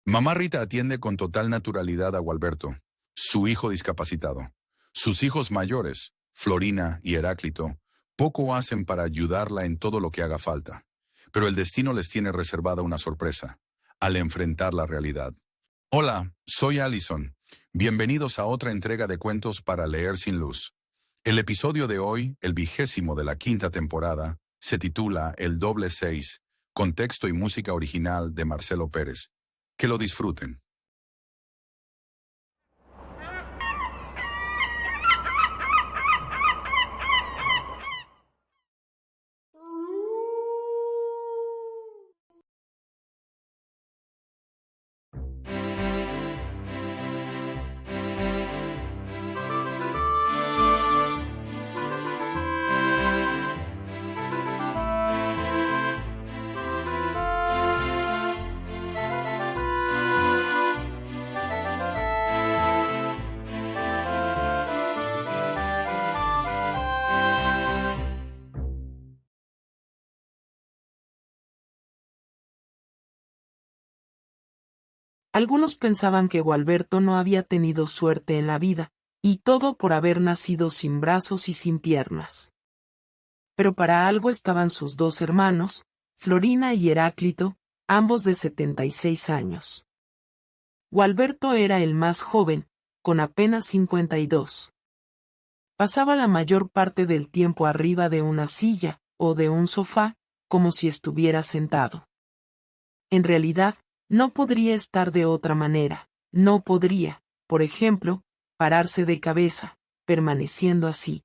Mamá Rita atiende con total naturalidad a Gualberto, su hijo discapacitado. Sus hijos mayores, Florina y Heráclito, poco hacen para ayudarla en todo lo que haga falta. Pero el destino les tiene reservada una sorpresa, al enfrentar la realidad. Hola, soy Allison. Bienvenidos a otra entrega de Cuentos para Leer sin Luz. El episodio de hoy, el 20º de la 5ª temporada, se titula El Doble 6, con texto y música original de Marcelo Pérez. Que lo disfruten. Algunos pensaban que Gualberto no había tenido suerte en la vida, y todo por haber nacido sin brazos y sin piernas. Pero para algo estaban sus dos hermanos, Florina y Heráclito, ambos de 76 años. Gualberto era el más joven, con apenas 52. Pasaba la mayor parte del tiempo arriba de una silla, o de un sofá, como si estuviera sentado. En realidad, no podría estar de otra manera, no podría, por ejemplo, pararse de cabeza, permaneciendo así.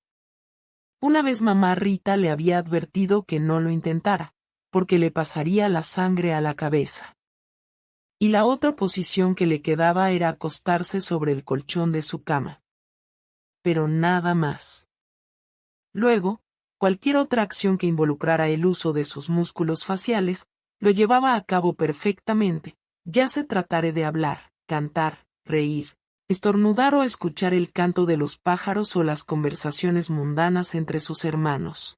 Una vez mamá Rita le había advertido que no lo intentara, porque le pasaría la sangre a la cabeza. Y la otra posición que le quedaba era acostarse sobre el colchón de su cama. Pero nada más. Luego, cualquier otra acción que involucrara el uso de sus músculos faciales, lo llevaba a cabo perfectamente, ya se tratare de hablar, cantar, reír, estornudar o escuchar el canto de los pájaros o las conversaciones mundanas entre sus hermanos.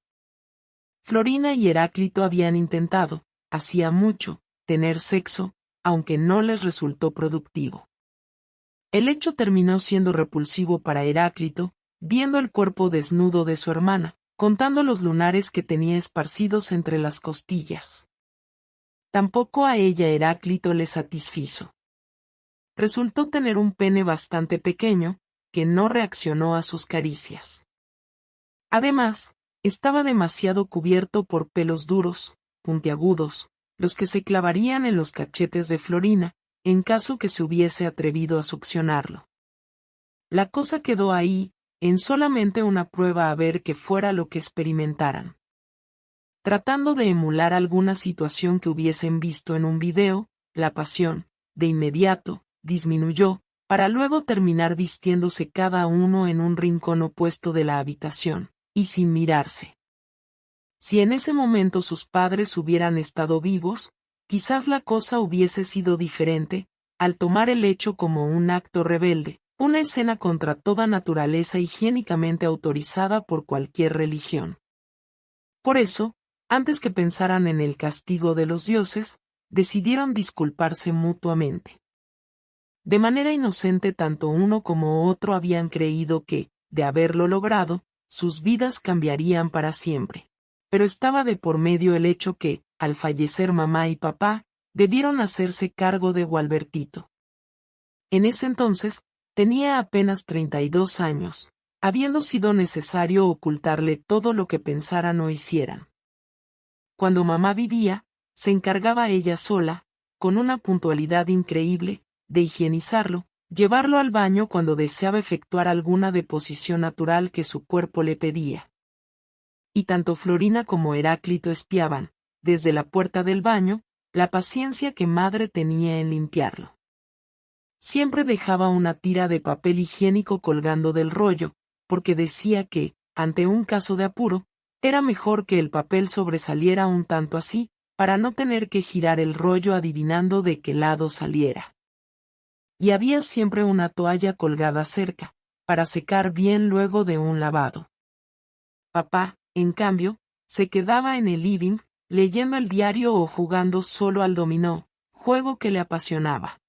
Florina y Heráclito habían intentado, hacía mucho, tener sexo, aunque no les resultó productivo. El hecho terminó siendo repulsivo para Heráclito, viendo el cuerpo desnudo de su hermana, contando los lunares que tenía esparcidos entre las costillas. Tampoco a ella Heráclito le satisfizo. Resultó tener un pene bastante pequeño, que no reaccionó a sus caricias. Además, estaba demasiado cubierto por pelos duros, puntiagudos, los que se clavarían en los cachetes de Florina, en caso que se hubiese atrevido a succionarlo. La cosa quedó ahí, en solamente una prueba a ver qué fuera lo que experimentaran. Tratando de emular alguna situación que hubiesen visto en un video, la pasión, de inmediato, disminuyó, para luego terminar vistiéndose cada uno en un rincón opuesto de la habitación, y sin mirarse. Si en ese momento sus padres hubieran estado vivos, quizás la cosa hubiese sido diferente, al tomar el hecho como un acto rebelde, una escena contra toda naturaleza higiénicamente autorizada por cualquier religión. Por eso, antes que pensaran en el castigo de los dioses, decidieron disculparse mutuamente. De manera inocente tanto uno como otro habían creído que, de haberlo logrado, sus vidas cambiarían para siempre. Pero estaba de por medio el hecho que, al fallecer mamá y papá, debieron hacerse cargo de Gualbertito. En ese entonces, tenía apenas 32 años, habiendo sido necesario ocultarle todo lo que pensaran o hicieran. Cuando mamá vivía, se encargaba ella sola, con una puntualidad increíble, de higienizarlo, llevarlo al baño cuando deseaba efectuar alguna deposición natural que su cuerpo le pedía. Y tanto Florina como Heráclito espiaban, desde la puerta del baño, la paciencia que madre tenía en limpiarlo. Siempre dejaba una tira de papel higiénico colgando del rollo, porque decía que, ante un caso de apuro, era mejor que el papel sobresaliera un tanto así, para no tener que girar el rollo adivinando de qué lado saliera. Y había siempre una toalla colgada cerca, para secar bien luego de un lavado. Papá, en cambio, se quedaba en el living, leyendo el diario o jugando solo al dominó, juego que le apasionaba.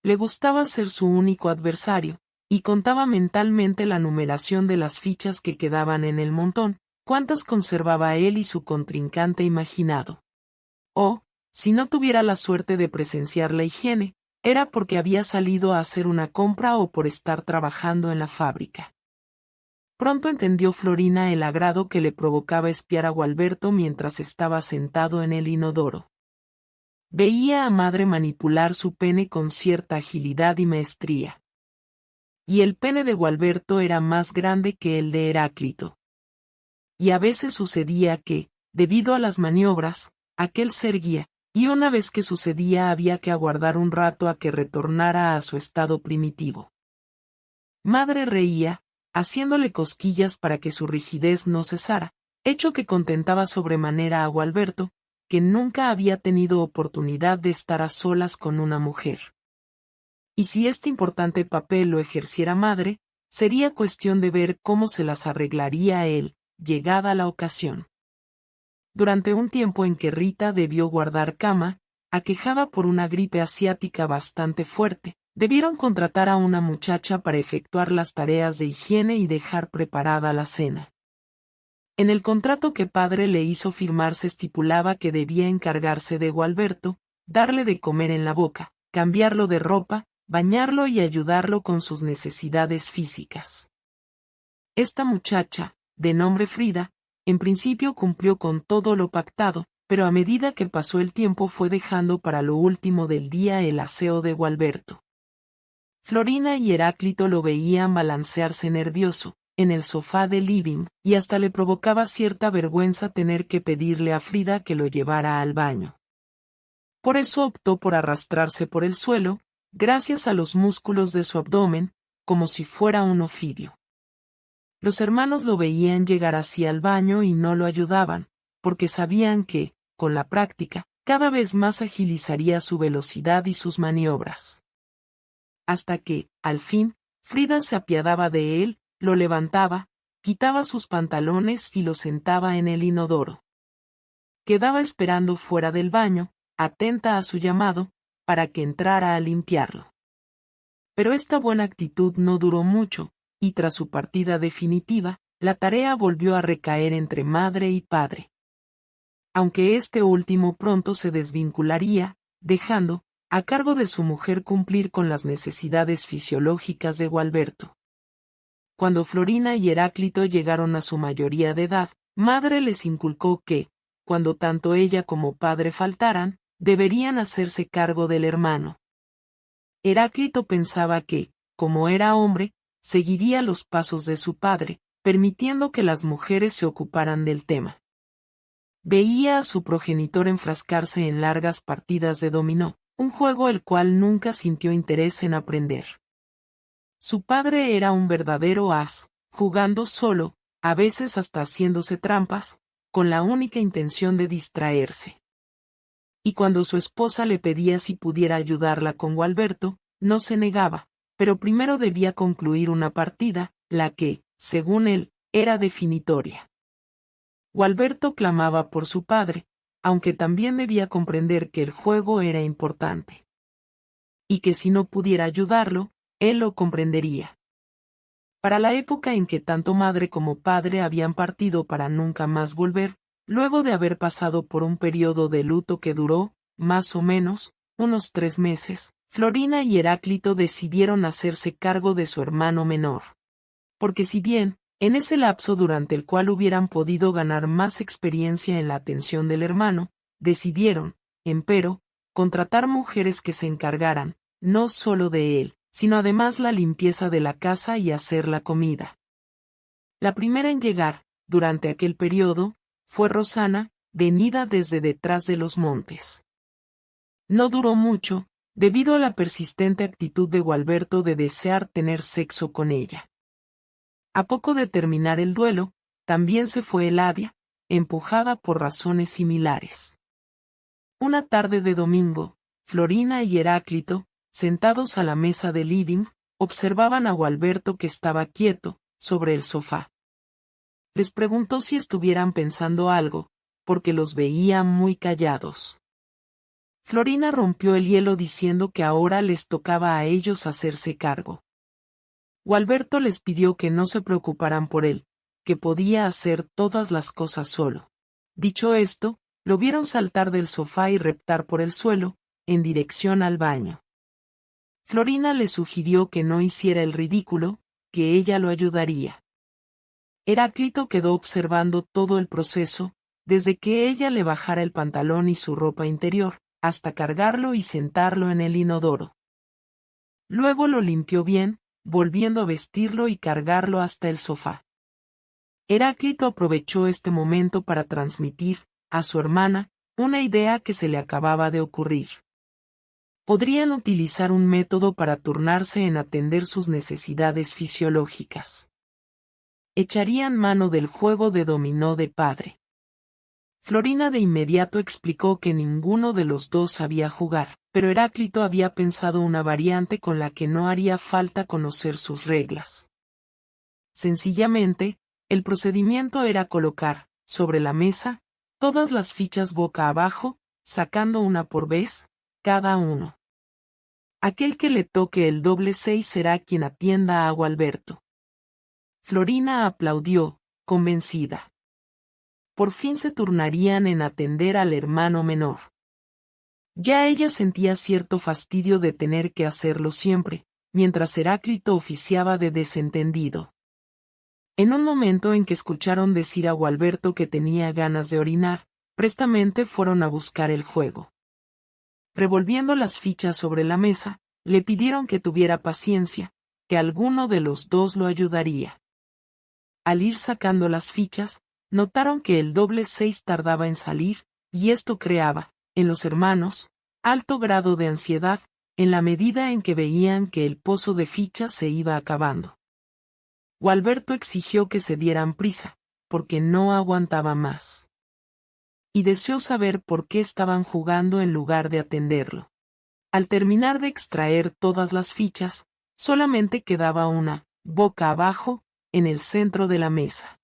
Le gustaba ser su único adversario, y contaba mentalmente la numeración de las fichas que quedaban en el montón, cuántas conservaba él y su contrincante imaginado. O, si no tuviera la suerte de presenciar la higiene, era porque había salido a hacer una compra o por estar trabajando en la fábrica. Pronto entendió Florina el agrado que le provocaba espiar a Gualberto mientras estaba sentado en el inodoro. Veía a madre manipular su pene con cierta agilidad y maestría. Y el pene de Gualberto era más grande que el de Heráclito. Y a veces sucedía que, debido a las maniobras, aquel se erguía, y una vez que sucedía había que aguardar un rato a que retornara a su estado primitivo. Madre reía, haciéndole cosquillas para que su rigidez no cesara, hecho que contentaba sobremanera a Gualberto, que nunca había tenido oportunidad de estar a solas con una mujer. Y si este importante papel lo ejerciera madre, sería cuestión de ver cómo se las arreglaría él, llegada la ocasión. Durante un tiempo en que Rita debió guardar cama, aquejada por una gripe asiática bastante fuerte, debieron contratar a una muchacha para efectuar las tareas de higiene y dejar preparada la cena. En el contrato que padre le hizo firmar se estipulaba que debía encargarse de Gualberto, darle de comer en la boca, cambiarlo de ropa, bañarlo y ayudarlo con sus necesidades físicas. Esta muchacha, de nombre Frida, en principio cumplió con todo lo pactado, pero a medida que pasó el tiempo fue dejando para lo último del día el aseo de Gualberto. Florina y Heráclito lo veían balancearse nervioso, en el sofá del living, y hasta le provocaba cierta vergüenza tener que pedirle a Frida que lo llevara al baño. Por eso optó por arrastrarse por el suelo, gracias a los músculos de su abdomen, como si fuera un ofidio. Los hermanos lo veían llegar así al baño y no lo ayudaban, porque sabían que, con la práctica, cada vez más agilizaría su velocidad y sus maniobras. Hasta que, al fin, Frida se apiadaba de él, lo levantaba, quitaba sus pantalones y lo sentaba en el inodoro. Quedaba esperando fuera del baño, atenta a su llamado, para que entrara a limpiarlo. Pero esta buena actitud no duró mucho, y tras su partida definitiva, la tarea volvió a recaer entre madre y padre. Aunque este último pronto se desvincularía, dejando, a cargo de su mujer cumplir con las necesidades fisiológicas de Gualberto. Cuando Florina y Heráclito llegaron a su mayoría de edad, madre les inculcó que, cuando tanto ella como padre faltaran, deberían hacerse cargo del hermano. Heráclito pensaba que, como era hombre, seguiría los pasos de su padre, permitiendo que las mujeres se ocuparan del tema. Veía a su progenitor enfrascarse en largas partidas de dominó, un juego el cual nunca sintió interés en aprender. Su padre era un verdadero as, jugando solo, a veces hasta haciéndose trampas, con la única intención de distraerse. Y cuando su esposa le pedía si pudiera ayudarla con Gualberto, no se negaba, pero primero debía concluir una partida, la que, según él, era definitoria. Gualberto clamaba por su padre, aunque también debía comprender que el juego era importante. Y que si no pudiera ayudarlo, él lo comprendería. Para la época en que tanto madre como padre habían partido para nunca más volver, luego de haber pasado por un periodo de luto que duró, más o menos, unos 3 meses, Florina y Heráclito decidieron hacerse cargo de su hermano menor. Porque si bien, en ese lapso durante el cual hubieran podido ganar más experiencia en la atención del hermano, decidieron, empero, contratar mujeres que se encargaran, no solo de él, sino además la limpieza de la casa y hacer la comida. La primera en llegar, durante aquel periodo, fue Rosana, venida desde detrás de los montes. No duró mucho, debido a la persistente actitud de Gualberto de desear tener sexo con ella. A poco de terminar el duelo, también se fue Eladia, empujada por razones similares. Una tarde de domingo, Florina y Heráclito, sentados a la mesa de living, observaban a Gualberto que estaba quieto, sobre el sofá. Les preguntó si estuvieran pensando algo, porque los veía muy callados. Florina rompió el hielo diciendo que ahora les tocaba a ellos hacerse cargo. Gualberto les pidió que no se preocuparan por él, que podía hacer todas las cosas solo. Dicho esto, lo vieron saltar del sofá y reptar por el suelo, en dirección al baño. Florina le sugirió que no hiciera el ridículo, que ella lo ayudaría. Heráclito quedó observando todo el proceso, desde que ella le bajara el pantalón y su ropa interior, hasta cargarlo y sentarlo en el inodoro. Luego lo limpió bien, volviendo a vestirlo y cargarlo hasta el sofá. Heráclito aprovechó este momento para transmitir, a su hermana, una idea que se le acababa de ocurrir. Podrían utilizar un método para turnarse en atender sus necesidades fisiológicas. Echarían mano del juego de dominó de padre. Florina de inmediato explicó que ninguno de los dos sabía jugar, pero Heráclito había pensado una variante con la que no haría falta conocer sus reglas. Sencillamente, el procedimiento era colocar, sobre la mesa, todas las fichas boca abajo, sacando una por vez, cada uno. Aquel que le toque el doble 6 será quien atienda a Gualberto. Florina aplaudió, convencida. Por fin se turnarían en atender al hermano menor. Ya ella sentía cierto fastidio de tener que hacerlo siempre, mientras Heráclito oficiaba de desentendido. En un momento en que escucharon decir a Gualberto que tenía ganas de orinar, prestamente fueron a buscar el juego. Revolviendo las fichas sobre la mesa, le pidieron que tuviera paciencia, que alguno de los dos lo ayudaría. Al ir sacando las fichas, notaron que el doble 6 tardaba en salir, y esto creaba, en los hermanos, alto grado de ansiedad, en la medida en que veían que el pozo de fichas se iba acabando. Gualberto exigió que se dieran prisa, porque no aguantaba más. Y deseó saber por qué estaban jugando en lugar de atenderlo. Al terminar de extraer todas las fichas, solamente quedaba una, boca abajo, en el centro de la mesa.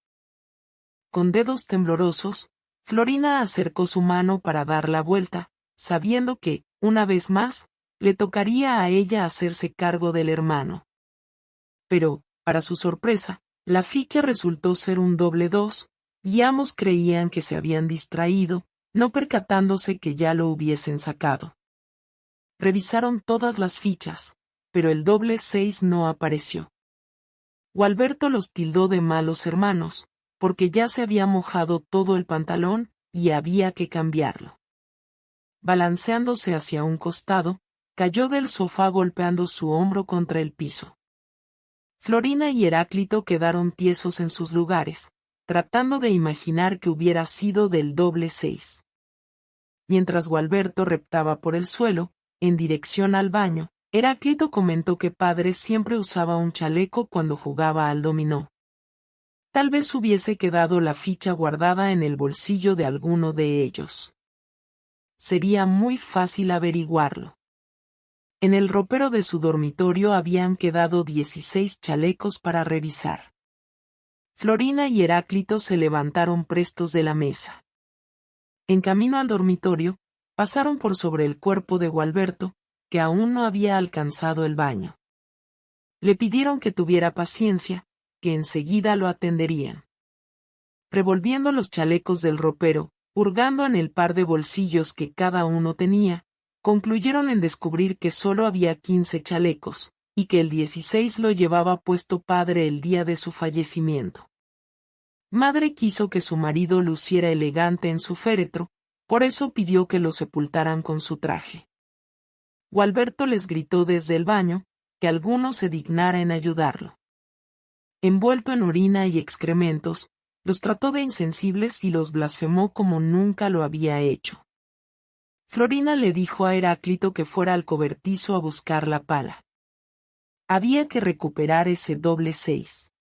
Con dedos temblorosos, Florina acercó su mano para dar la vuelta, sabiendo que, una vez más, le tocaría a ella hacerse cargo del hermano. Pero, para su sorpresa, la ficha resultó ser un doble 2, y ambos creían que se habían distraído, no percatándose que ya lo hubiesen sacado. Revisaron todas las fichas, pero el doble 6 no apareció. Gualberto los tildó de malos hermanos, porque ya se había mojado todo el pantalón, y había que cambiarlo. Balanceándose hacia un costado, cayó del sofá golpeando su hombro contra el piso. Florina y Heráclito quedaron tiesos en sus lugares, tratando de imaginar que hubiera sido del doble 6. Mientras Gualberto reptaba por el suelo, en dirección al baño, Heráclito comentó que padre siempre usaba un chaleco cuando jugaba al dominó. Tal vez hubiese quedado la ficha guardada en el bolsillo de alguno de ellos. Sería muy fácil averiguarlo. En el ropero de su dormitorio habían quedado 16 chalecos para revisar. Florina y Heráclito se levantaron prestos de la mesa. En camino al dormitorio, pasaron por sobre el cuerpo de Gualberto, que aún no había alcanzado el baño. Le pidieron que tuviera paciencia, que enseguida lo atenderían. Revolviendo los chalecos del ropero, hurgando en el par de bolsillos que cada uno tenía, concluyeron en descubrir que solo había 15 chalecos, y que el 16 lo llevaba puesto padre el día de su fallecimiento. Madre quiso que su marido luciera elegante en su féretro, por eso pidió que lo sepultaran con su traje. Gualberto les gritó desde el baño, que alguno se dignara en ayudarlo. Envuelto en orina y excrementos, los trató de insensibles y los blasfemó como nunca lo había hecho. Florina le dijo a Heráclito que fuera al cobertizo a buscar la pala. Había que recuperar ese doble 6.